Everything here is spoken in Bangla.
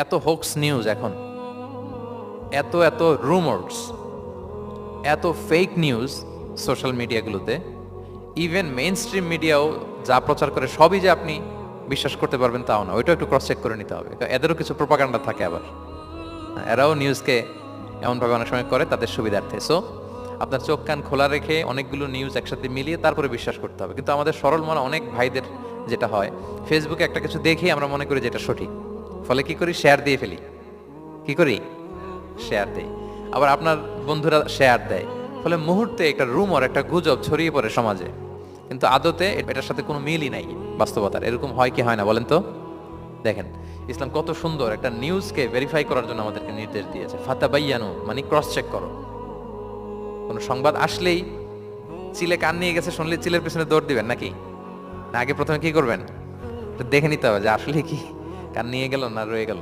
এত হোক্স নিউজ এখন, এত এত রুমার্স, এত ফেক নিউজ সোশ্যাল মিডিয়াগুলোতে, ইভেন মেইন স্ট্রিম মিডিয়াও যা প্রচার করে সবই যে আপনি বিশ্বাস করতে পারবেন তাও না, ওইটাও একটু ক্রস চেক করে নিতে হবে। এদেরও কিছু প্রোপাগান্ডা থাকে আবার, এরাও নিউজকে এমনভাবে অনেক সময় করে তাদের সুবিধার্থে। সো আপনার চোখ কান খোলা রেখে অনেকগুলো নিউজ একসাথে মিলিয়ে তারপরে বিশ্বাস করতে হবে। কিন্তু আমাদের সরল মনে অনেক ভাইদের যেটা হয়, ফেসবুকে একটা কিছু দেখে আমরা মনে করি যেটা সঠিক, ফলে কি করি, শেয়ার দিয়ে ফেলি। কি করি, শেয়ার দেই। আবার আপনার বন্ধুরা শেয়ার দেয়, ফলে মুহূর্তে একটা রুমর, একটা গুজব ছড়িয়ে পড়ে সমাজে, কিন্তু আদতে এটার সাথে কোনো মিলই নাই বাস্তবতার। এরকম হয় কি হয় না বলেন তো? দেখেন, ইসলাম কত সুন্দর একটা নিউজকে ভেরিফাই করার জন্য আমাদেরকে নির্দেশ দিয়েছে। ফাতাবাইয়ানু মানে ক্রস চেক করো। কোন সংবাদ আসলেই চিলে কান নিয়ে গেছে শুনলে চিলের পেছনে দৌড় দিবেন নাকি? না, আগে প্রথমে কি করবেন, একটু দেখে নিতে হবে যে আসলে কি কান নিয়ে গেল না রয়ে গেল।